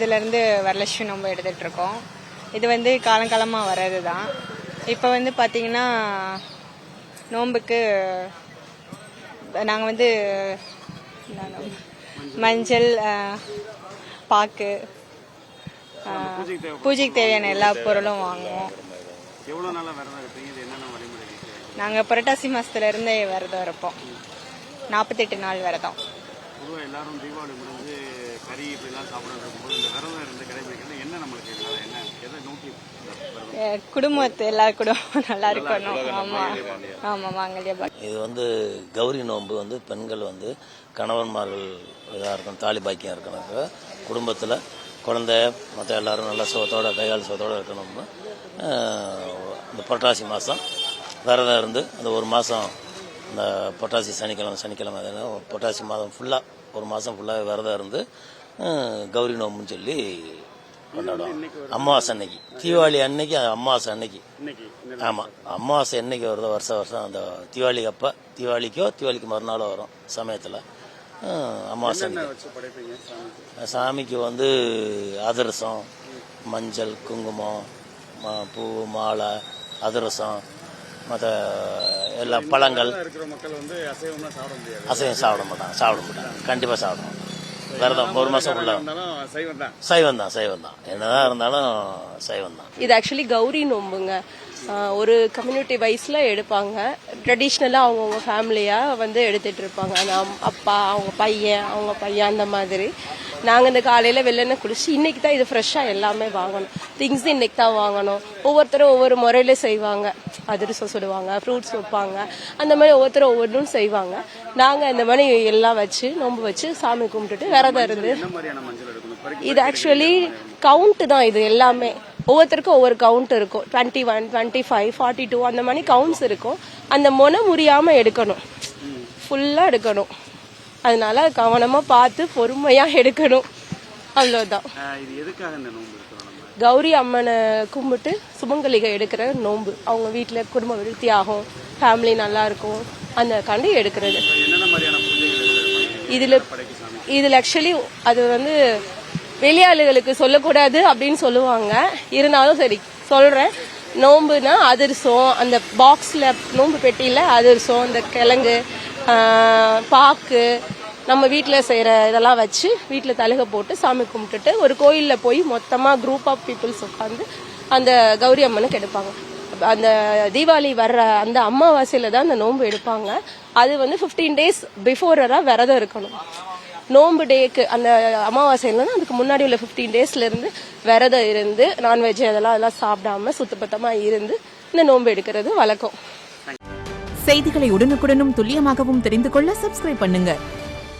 வயதுலேருந்து வரலட்சுமி நோன்பு எடுத்துகிட்டு இருக்கோம். இது வந்து காலங்காலமாக வர்றது தான். இப்போ வந்து பார்த்திங்கன்னா நோன்புக்கு நாங்கள் வந்து மஞ்சள், பாக்கு, பூஜைக்கு தேவையான எல்லா பொருளும் வாங்குவோம். நாங்கள் புரட்டாசி மாதத்துலேருந்தே விரதம் இருப்போம். 48 நாள் விரதம். எல்லாரும் தீபாவளி முடிஞ்சு கறி இப்படிலாம் சாப்பிடும்போது இந்த விரதம் இருந்து கடைபிடிக்கிறது என்ன நம்மளுக்கு எதை நோக்கி குடும்பத்து எல்லா குடும்பம் நல்லா இருக்கணும். ஆமாம் மாங்கல்ய. இது வந்து கௌரி நோன்பு வந்து பெண்கள் வந்து கணவன்மார்கள் இதாக இருக்கணும், தாலி பாக்கியம் இருக்கணும், குடும்பத்தில் குழந்தை மற்ற எல்லாரும் நல்லா சுகத்தோட கைகால் சுகத்தோடு இருக்கணும்னு இந்த புரட்டாசி மாதம் விரதம் இருந்து அந்த ஒரு மாதம் இந்த புரட்டாசி சனிக்கிழமை புரட்டாசி மாதம் ஃபுல்லாக ஒரு மாதம் ஃபுல்லாக விரதம் இருந்து கௌரி நோம்புன்னு சொல்லி கொண்டாடுவோம். அமாவாசை அன்னைக்கு, தீபாவளி அன்னைக்கு, அமாவாசை அன்னைக்கு. ஆமாம், அமாவாசை என்னைக்கு வருதோ வருஷம் அந்த தீபாவளி அப்போ தீபாவளிக்கு மறுநாள் வரும் சமயத்தில் அமாவாசை அன்னைக்கு சாமிக்கு வந்து அதிரசம், மஞ்சள், குங்குமம், பூ, மாலை, அதிரசம், மற்ற எல்லா பழங்கள். அசைவம் சாப்பிட மாட்டாங்க. கண்டிப்பாக சாப்பிடணும். விரதம் ஒரு மாசம் சைவம் தான். என்னதான் இருந்தாலும் சைவம் தான். இது ஆக்சுவலி கௌரி நோம்புங்க. ஒரு கம்யூனிட்டி வைஸ்ல எடுப்பாங்க. ட்ரெடிஷ்னலா அவங்கவுங்க ஃபேமிலியா வந்து எடுத்துட்டு இருப்பாங்க. அப்பா, அவங்க பையன் அந்த மாதிரி. நாங்கள் இந்த காலையில் வெள்ளனை குடிச்சு இன்னைக்கு தான் இது ஃப்ரெஷ்ஷாக எல்லாமே வாங்கணும். திங்ஸ் இன்னைக்கு தான் வாங்கணும். ஒவ்வொருத்தரும் ஒவ்வொரு முறையில செய்வாங்க. அதிரசம் சுடுவாங்க, ஃப்ரூட்ஸ் வைப்பாங்க, அந்த மாதிரி ஒவ்வொருத்தரும் ஒவ்வொன்றும் செய்வாங்க. நாங்கள் இந்த மாதிரி எல்லாம் வச்சு நோன்பு வச்சு சாமி கும்பிட்டுட்டு விரதம் இருந்து. இது ஆக்சுவலி கவுண்ட் தான். இது எல்லாமே ஒவ்வொருத்தருக்கும் ஒவ்வொரு கவுண்ட் இருக்கும். 21, 25, 42 அந்த மாதிரி கவுண்ட்ஸ் இருக்கும். அந்த முனை முறியாமல் எடுக்கணும், ஃபுல்லாக எடுக்கணும். அதனால கவனமாக பார்த்து பொறுமையாக எடுக்கணும். அவ்வளோதான். கௌரி அம்மனை கும்பிட்டு சுமங்கலிகை எடுக்கிற நோன்பு. அவங்க வீட்டில் குடும்ப விருத்தி ஆகும், ஃபேமிலி நல்லா இருக்கும், அந்த கண்டு எடுக்கிறது. இதில் ஆக்சுவலி அது வந்து வெளியாளுகளுக்கு சொல்லக்கூடாது அப்படின்னு சொல்லுவாங்க. இருந்தாலும் சரி சொல்கிறேன். நோம்புனா அதிரசம், அந்த பாக்ஸில் நோம்பு பெட்டியில் அதிரசம், இந்த கிழங்கு, பாக்கு, நம்ம வீட்டில் செய்கிற இதெல்லாம் வச்சு வீட்டில் தலகை போட்டு சாமி கும்பிட்டுட்டு ஒரு கோயிலில் போய் மொத்தமாக குரூப் ஆஃப் பீப்புள்ஸ் உட்காந்து அந்த கௌரி அம்மனுக்கு எடுப்பாங்க. அந்த தீபாவளி வர்ற அந்த அமாவாசையில் தான் அந்த நோன்பு எடுப்பாங்க. அது வந்து 15 days பிஃபோராக விரதம் இருக்கணும். நோன்பு டேக்கு அந்த அமாவாசையிலன்னா அதுக்கு முன்னாடி உள்ள 15 daysலேருந்து விரதம் இருந்து நான்வெஜ் அதெல்லாம் சாப்பிடாம சுத்தபத்தமாக இருந்து இந்த நோன்பு எடுக்கிறது வழக்கம். செய்திகளை உடனுக்குடனும் துல்லியமாகவும் தெரிந்து கொள்ள சப்ஸ்கிரைப் பண்ணுங்க.